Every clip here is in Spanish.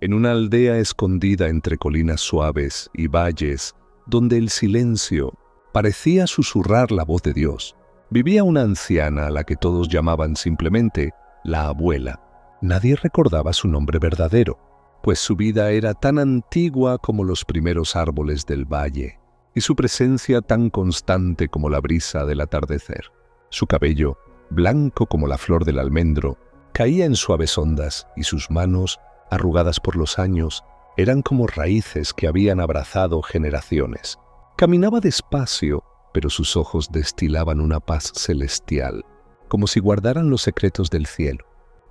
En una aldea escondida entre colinas suaves y valles, donde el silencio parecía susurrar la voz de Dios, vivía una anciana a la que todos llamaban simplemente la abuela. Nadie recordaba su nombre verdadero, pues su vida era tan antigua como los primeros árboles del valle, y su presencia tan constante como la brisa del atardecer. Su cabello, blanco como la flor del almendro, caía en suaves ondas, y sus manos, arrugadas por los años, eran como raíces que habían abrazado generaciones. Caminaba despacio, pero sus ojos destilaban una paz celestial, como si guardaran los secretos del cielo.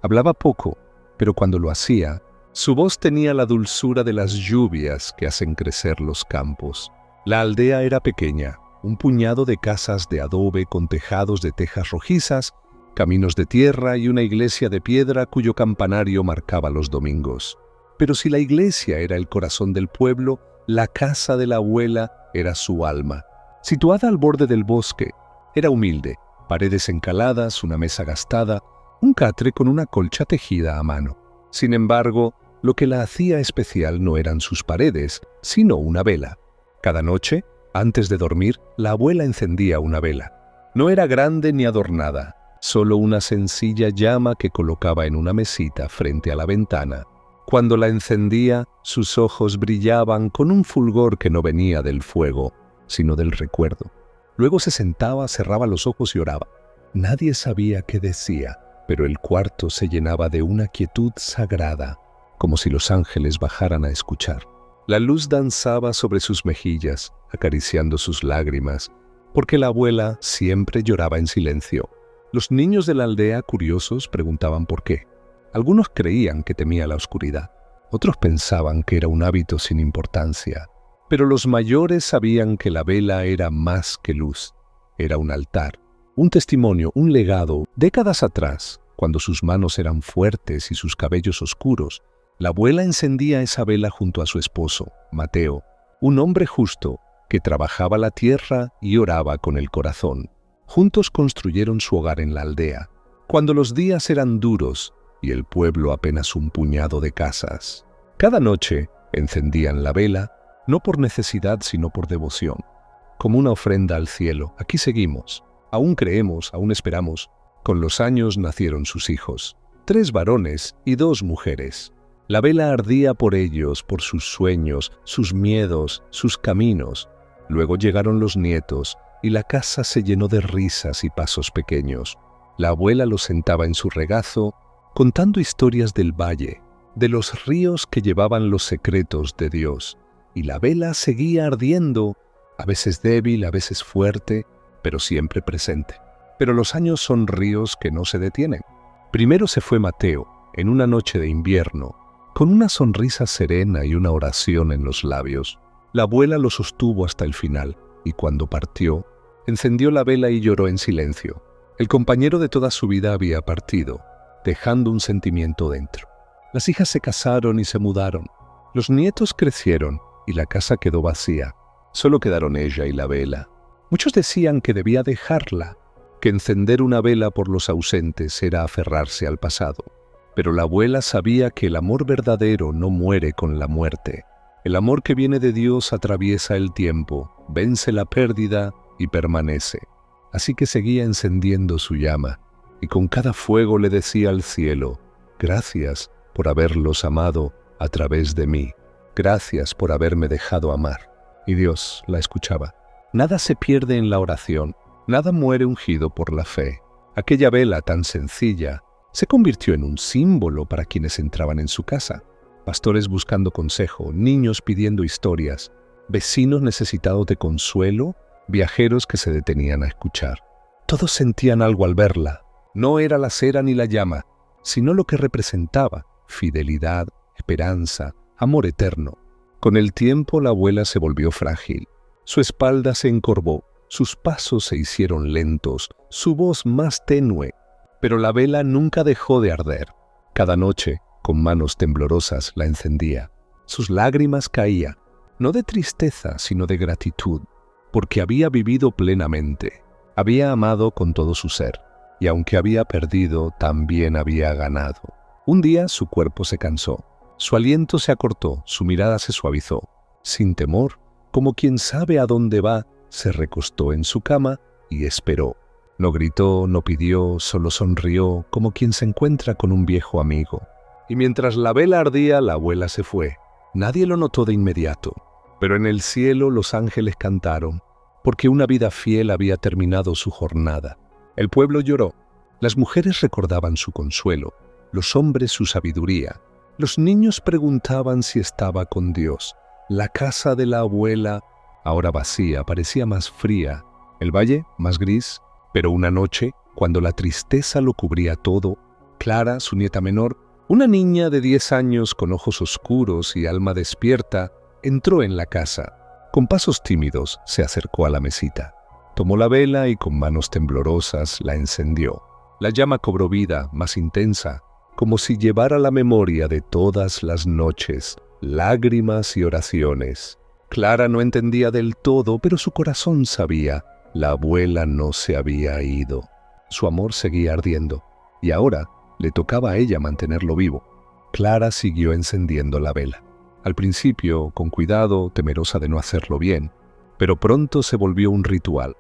Hablaba poco, pero cuando lo hacía, su voz tenía la dulzura de las lluvias que hacen crecer los campos. La aldea era pequeña, un puñado de casas de adobe con tejados de tejas rojizas, caminos de tierra y una iglesia de piedra cuyo campanario marcaba los domingos. Pero si la iglesia era el corazón del pueblo, la casa de la abuela era su alma. Situada al borde del bosque, era humilde, paredes encaladas, una mesa gastada, un catre con una colcha tejida a mano. Sin embargo, lo que la hacía especial no eran sus paredes, sino una vela. Cada noche, antes de dormir, la abuela encendía una vela. No era grande ni adornada, solo una sencilla llama que colocaba en una mesita frente a la ventana. Cuando la encendía, sus ojos brillaban con un fulgor que no venía del fuego, sino del recuerdo. Luego se sentaba, cerraba los ojos y oraba. Nadie sabía qué decía, pero el cuarto se llenaba de una quietud sagrada, como si los ángeles bajaran a escuchar. La luz danzaba sobre sus mejillas, acariciando sus lágrimas, porque la abuela siempre lloraba en silencio. Los niños de la aldea, curiosos, preguntaban por qué. Algunos creían que temía la oscuridad, otros pensaban que era un hábito sin importancia, pero los mayores sabían que la vela era más que luz, era un altar, un testimonio, un legado. Décadas atrás, cuando sus manos eran fuertes y sus cabellos oscuros, la abuela encendía esa vela junto a su esposo, Mateo, un hombre justo que trabajaba la tierra y oraba con el corazón. Juntos construyeron su hogar en la aldea, cuando los días eran duros y el pueblo apenas un puñado de casas. Cada noche encendían la vela, no por necesidad sino por devoción, como una ofrenda al cielo. Aquí seguimos, aún creemos, aún esperamos. Con los años nacieron sus hijos, 3 varones y 2 mujeres. La vela ardía por ellos, por sus sueños, sus miedos, sus caminos. Luego llegaron los nietos y la casa se llenó de risas y pasos pequeños. La abuela los sentaba en su regazo, contando historias del valle, de los ríos que llevaban los secretos de Dios, y la vela seguía ardiendo, a veces débil, a veces fuerte, pero siempre presente. Pero los años son ríos que no se detienen. Primero se fue Mateo, en una noche de invierno, con una sonrisa serena y una oración en los labios. La abuela lo sostuvo hasta el final, y cuando partió, encendió la vela y lloró en silencio. El compañero de toda su vida había partido, dejando un sentimiento dentro. Las hijas se casaron y se mudaron. Los nietos crecieron y la casa quedó vacía. Solo quedaron ella y la vela. Muchos decían que debía dejarla, que encender una vela por los ausentes era aferrarse al pasado. Pero la abuela sabía que el amor verdadero no muere con la muerte. El amor que viene de Dios atraviesa el tiempo, vence la pérdida y permanece. Así que seguía encendiendo su llama, y con cada fuego le decía al cielo: gracias por haberlos amado a través de mí. Gracias por haberme dejado amar. Y Dios la escuchaba. Nada se pierde en la oración, nada muere ungido por la fe. Aquella vela tan sencilla se convirtió en un símbolo para quienes entraban en su casa. Pastores buscando consejo, niños pidiendo historias, vecinos necesitados de consuelo, viajeros que se detenían a escuchar. Todos sentían algo al verla. No era la cera ni la llama, sino lo que representaba: fidelidad, esperanza, amor eterno. Con el tiempo la abuela se volvió frágil. Su espalda se encorvó, sus pasos se hicieron lentos, su voz más tenue. Pero la vela nunca dejó de arder. Cada noche, con manos temblorosas, la encendía. Sus lágrimas caían, no de tristeza, sino de gratitud, porque había vivido plenamente, había amado con todo su ser, y aunque había perdido, también había ganado. Un día su cuerpo se cansó, Su aliento se acortó, su mirada se suavizó. Sin temor, como quien sabe a dónde va, se recostó en su cama y esperó. No gritó, no pidió, solo sonrió, como quien se encuentra con un viejo amigo. Y mientras la vela ardía, la abuela se fue. Nadie lo notó de inmediato, pero en el cielo los ángeles cantaron, porque una vida fiel había terminado su jornada. El pueblo lloró, las mujeres recordaban su consuelo, los hombres su sabiduría, los niños preguntaban si estaba con Dios. La casa de la abuela, ahora vacía, parecía más fría, el valle más gris, pero una noche, cuando la tristeza lo cubría todo, Clara, su nieta menor, una niña de 10 años con ojos oscuros y alma despierta, entró en la casa. Con pasos tímidos se acercó a la mesita. Tomó la vela y con manos temblorosas la encendió. La llama cobró vida más intensa, como si llevara la memoria de todas las noches, lágrimas y oraciones. Clara no entendía del todo, pero su corazón sabía. La abuela no se había ido. Su amor seguía ardiendo, y ahora le tocaba a ella mantenerlo vivo. Clara siguió encendiendo la vela. Al principio, con cuidado, temerosa de no hacerlo bien, pero pronto se volvió un ritual.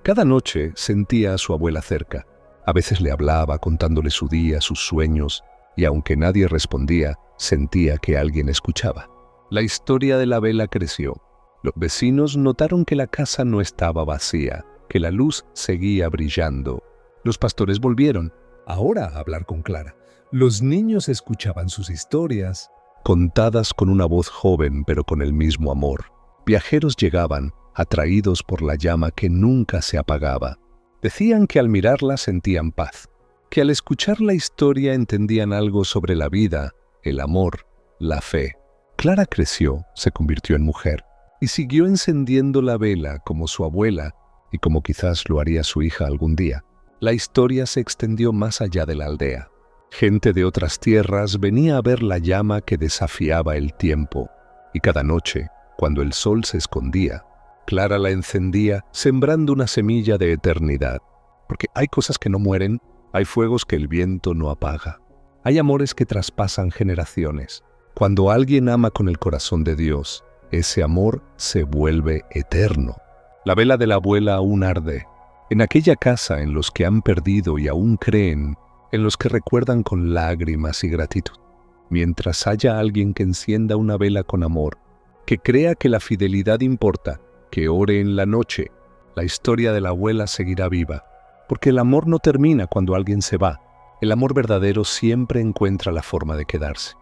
Cada noche sentía a su abuela cerca. A veces le hablaba contándole su día, sus sueños, y aunque nadie respondía, sentía que alguien escuchaba. La historia de la vela creció. Los vecinos notaron que la casa no estaba vacía, que la luz seguía brillando. Los pastores volvieron, ahora a hablar con Clara. Los niños escuchaban sus historias, contadas con una voz joven pero con el mismo amor. Viajeros llegaban, atraídos por la llama que nunca se apagaba. Decían que al mirarla sentían paz, que al escuchar la historia entendían algo sobre la vida, el amor, la fe. Clara creció, se convirtió en mujer, y siguió encendiendo la vela como su abuela y como quizás lo haría su hija algún día. La historia se extendió más allá de la aldea. Gente de otras tierras venía a ver la llama que desafiaba el tiempo, y cada noche, cuando el sol se escondía, Clara la encendía sembrando una semilla de eternidad. Porque hay cosas que no mueren, hay fuegos que el viento no apaga, hay amores que traspasan generaciones. Cuando alguien ama con el corazón de Dios, ese amor se vuelve eterno. La vela de la abuela aún arde. En aquella casa en los que han perdido y aún creen, en los que recuerdan con lágrimas y gratitud. Mientras haya alguien que encienda una vela con amor, que crea que la fidelidad importa, que ore en la noche, la historia de la abuela seguirá viva. Porque el amor no termina cuando alguien se va. El amor verdadero siempre encuentra la forma de quedarse.